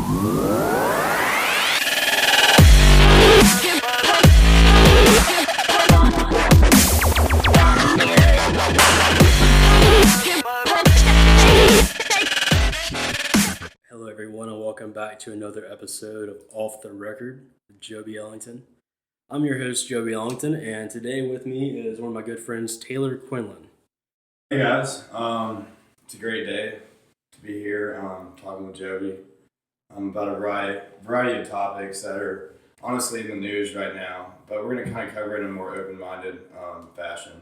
Hello, everyone, and welcome back to another episode of Off the Record with Joby Ellington. I'm your host, Joby Ellington, and today with me is one of my good friends, Taylor Quinlan. Hey guys, it's a great day to be here talking with Joby about a variety of topics that are honestly in the news right now, but we're going to kind of cover it in a more open-minded fashion.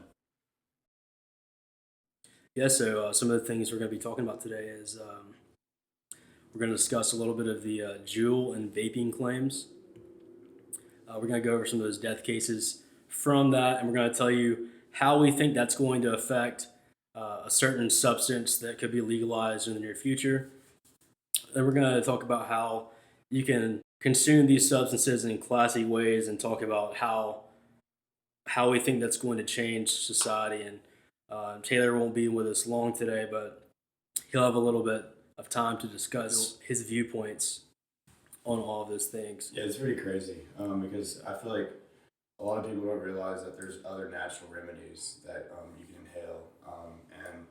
Yeah, so some of the things we're going to be talking about today is we're going to discuss a little bit of the JUUL and vaping claims. We're going to go over some of those death cases from that, and we're going to tell you how we think that's going to affect a certain substance that could be legalized in the near future. Then we're going to talk about how you can consume these substances in classy ways and talk about how we think that's going to change society. And Taylor won't be with us long today, but he'll have a little bit of time to discuss his viewpoints on all of those things. Yeah, it's pretty crazy because I feel like a lot of people don't realize that there's other natural remedies that you can inhale. And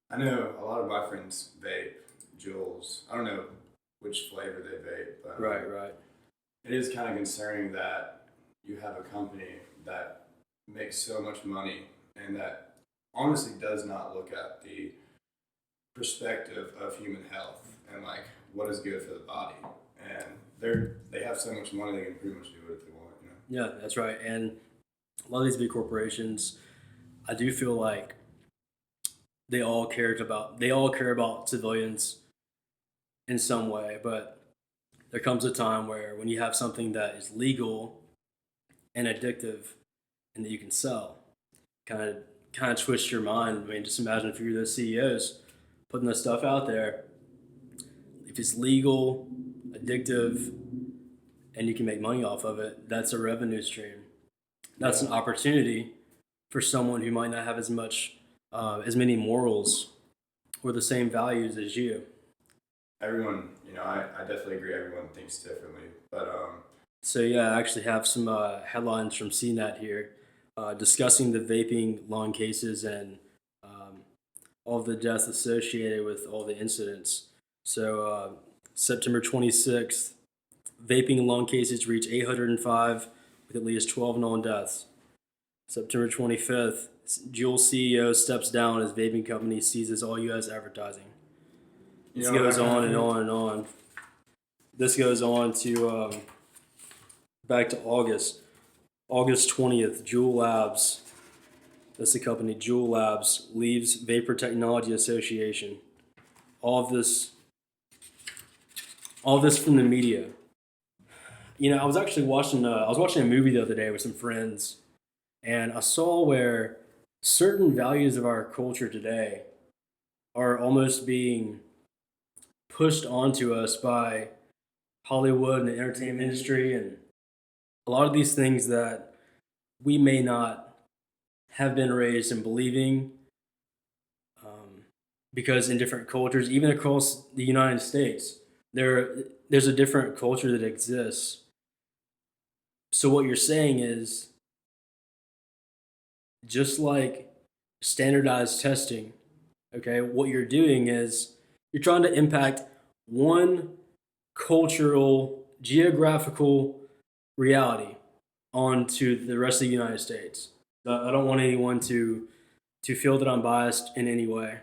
I know a lot of my friends vape JUULs. I don't know which flavor they vape, but Right. it is kind of concerning that you have a company that makes so much money and that honestly does not look at the perspective of human health and like what is good for the body. And they have so much money they can pretty much do it if they want. Yeah, that's right. And a lot of these big corporations, I do feel like they all care about civilians in some way, but there comes a time where when you have something that is legal and addictive and that you can sell, kind of twist your mind. I mean, just imagine if you're those CEOs putting this stuff out there. If it's legal, addictive, and you can make money off of it, that's a revenue stream. That's an opportunity for someone who might not have as many morals or the same values as you. Everyone, I definitely agree. Everyone thinks differently, but So yeah, I actually have some headlines from CNET here discussing the vaping lung cases and all of the deaths associated with all the incidents. So September 26th, vaping lung cases reach 805 with at least 12 known deaths. September 25th, JUUL CEO steps down as vaping company seizes all U.S. advertising. This goes on and on and on. This goes on to back to August 20th, JUUL Labs. That's the company. JUUL Labs leaves Vapor Technology Association. All of this from the media. I was actually watching a movie the other day with some friends, and I saw where certain values of our culture today are almost being pushed onto us by Hollywood and the entertainment industry, and a lot of these things that we may not have been raised in believing, because in different cultures, even across the United States, there's a different culture that exists. So what you're saying is, just like standardized testing, okay, what you're doing is you're trying to impact one cultural, geographical reality onto the rest of the United States. I don't want anyone to feel that I'm biased in any way.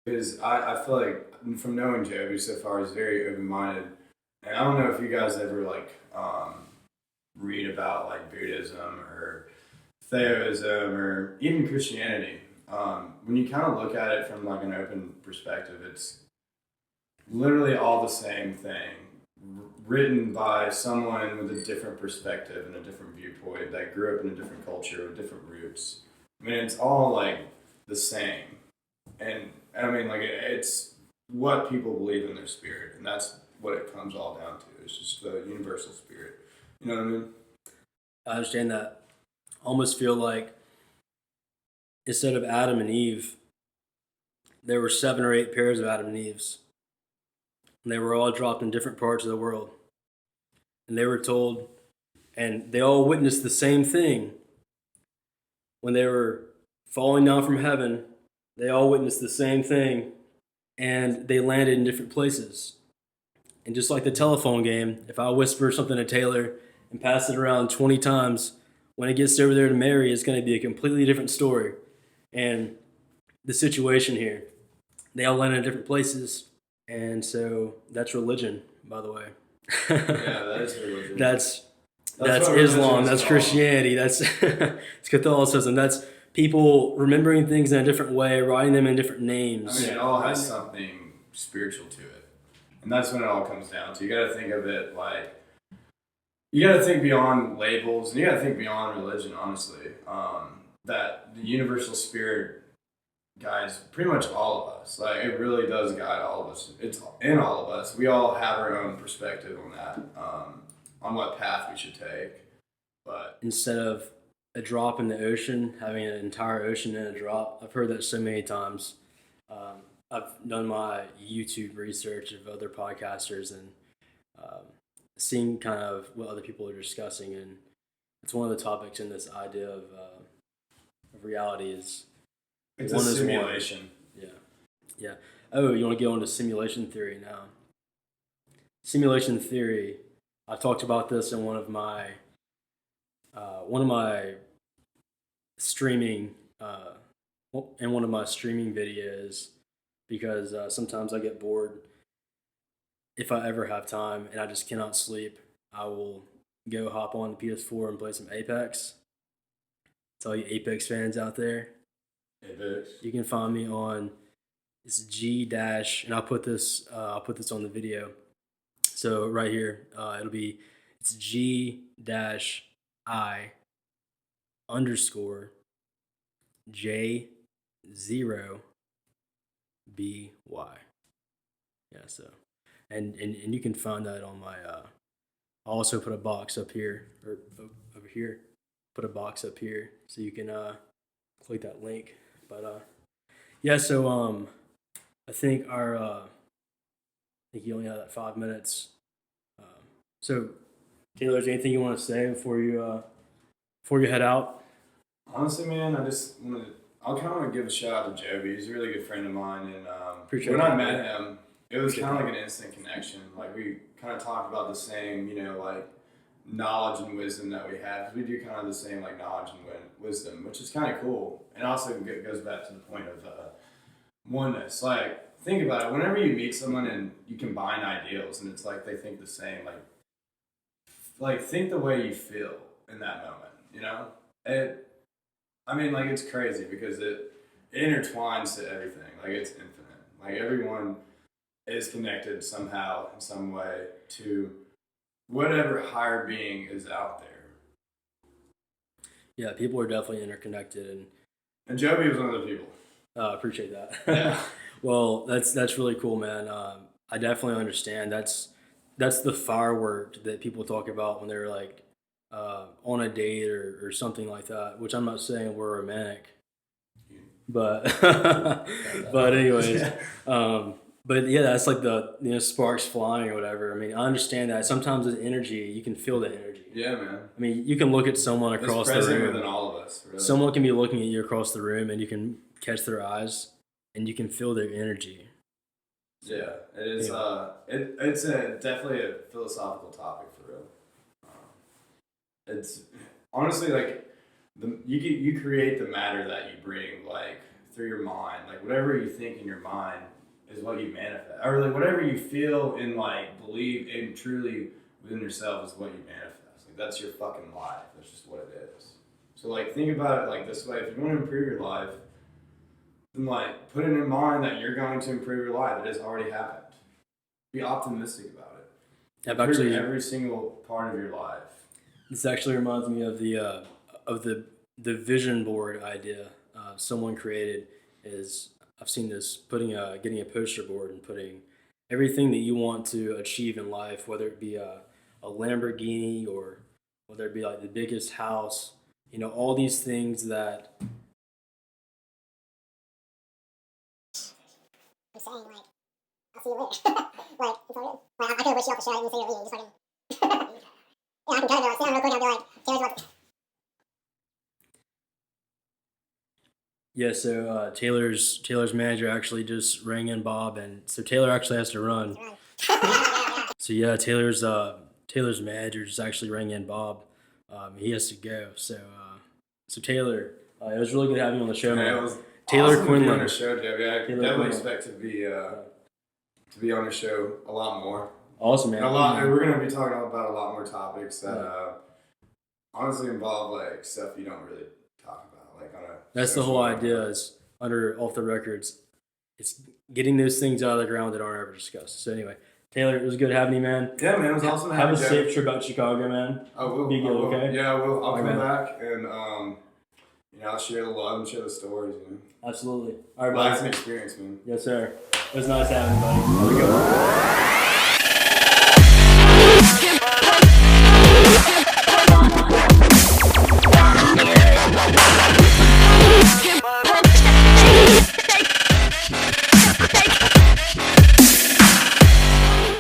because I feel like from knowing Joby so far, he's very open-minded, and I don't know if you guys ever read about like Buddhism or Theism or even Christianity. When you kind of look at it from like an open perspective, it's literally all the same thing, written by someone with a different perspective and a different viewpoint that grew up in a different culture with different roots. I mean, it's all like the same, and I mean, like it's what people believe in their spirit, and that's what it comes all down to. It's just the universal spirit. You know what I mean? I understand that. I almost feel like instead of Adam and Eve, there were 7 or 8 pairs of Adam and Eves. And they were all dropped in different parts of the world. And they were told, and they all witnessed the same thing. When they were falling down from heaven, they all witnessed the same thing, and they landed in different places. And just like the telephone game, if I whisper something to Taylor and pass it around 20 times, when it gets over there to Mary, it's going to be a completely different story. And the situation here, they all landed in different places, and so that's religion, by the way. Yeah, that is religion. That's what Islam. religion is That's called. Christianity. That's it's Catholicism. That's people remembering things in a different way, writing them in different names. I mean, it all has something spiritual to it, and that's when it all comes down to. You got to think of it like you got to think beyond labels, and you got to think beyond religion. Honestly, that the universal spirit guides pretty much all of us. Like it really does guide all of us. It's in all of us. We all have our own perspective on that, on what path we should take. But Instead of a drop in the ocean, having an entire ocean in a drop. I've heard that so many times. I've done my YouTube research of other podcasters and seeing kind of what other people are discussing, and it's one of the topics in this idea of reality is it's one a is one. simulation. Yeah. Oh, you want to go into simulation theory now? Simulation theory. I talked about this in one of my streaming in one of my streaming videos because sometimes I get bored. If I ever have time and I just cannot sleep, I will go hop on the PS4 and play some Apex. To all you Apex fans out there, Apex. you can find me on it's G dash, and I'll put this on the video. So right here, it's G dash I underscore J 0 B Y. Yeah, so and you can find that on my. I'll also put a box up here or over here. Put a box up here so you can click that link. But yeah, so I think I think you only have that 5 minutes. So Taylor, is there anything you want to say before you head out? Honestly, man, I'll kind of want to give a shout out to Joby. He's a really good friend of mine, and Appreciate when that, I man. met him, it was kind of like an instant connection. Like we kind of talked about the same, like knowledge and wisdom that we have. 'Cause we do kind of the same like knowledge and wisdom, which is kind of cool. And also it goes back to the point of oneness. Like think about it. Whenever you meet someone and you combine ideals, and it's like they think the same, like think the way you feel in that moment. It's crazy because it intertwines to everything. Like it's infinite. Like everyone is connected somehow in some way to whatever higher being is out there. Yeah, people are definitely interconnected, And Joby was one of the people. appreciate that. Yeah. Well, that's really cool, man. I definitely understand. That's the firework that people talk about when they're like on a date or something like that. Which I'm not saying we're romantic, but but anyways, but yeah, that's like the sparks flying or whatever. I mean, I understand that. Sometimes with energy, you can feel the energy. Yeah, man. I mean, you can look at someone across the It's present room. within all of us. Really. Someone can be looking at you across the room, and you can catch their eyes, and you can feel their energy. Yeah, it is. It's definitely a philosophical topic for real. It's honestly like you create the matter that you bring like through your mind. Like whatever you think in your mind is what you manifest, or like whatever you feel and like believe in truly within yourself is what you manifest. Like that's your fucking life. That's just what it is. So like think about it like this way: if you want to improve your life, then like put it in mind that you're going to improve your life. It has already happened. Be optimistic about it. I've actually Every single part of your life. This actually reminds me of the vision board idea someone created. Is I've seen this getting a poster board and putting everything that you want to achieve in life, whether it be a Lamborghini or whether it be like the biggest house, all these things that. I'm saying like I'll see you later. Like, it's all good. Like, I could have wished you off the show. I didn't even say you're leaving. Just fucking. Yeah, I can kind of be like, sit down real quick and I'll be like, Taylor's about to. Yeah, so Taylor's manager actually just rang in Bob, and so Taylor actually has to run. So yeah, Taylor's manager just actually rang in Bob. He has to go. So Taylor, it was really good having you on the show, man. It was Taylor awesome to be Quinlan. on the show, Joby. I Taylor definitely Quinlan. expect to be on the show a lot more. Awesome, man. And we're gonna be talking about a lot more topics that honestly involve like stuff you don't really talk about, like on a. That's the whole idea. Is off the records. It's getting those things out of the ground that aren't ever discussed. So anyway, Taylor, it was good having you, man. Yeah, man, it was awesome. Have a safe trip out to Chicago, man. I will. Be good, okay? Yeah, I will. I'll All come right, back and I'll share the love and share the stories. Absolutely. All right, Well, that's buddy. an experience, man. Yes, sir. It was nice having you, buddy. Have a good one.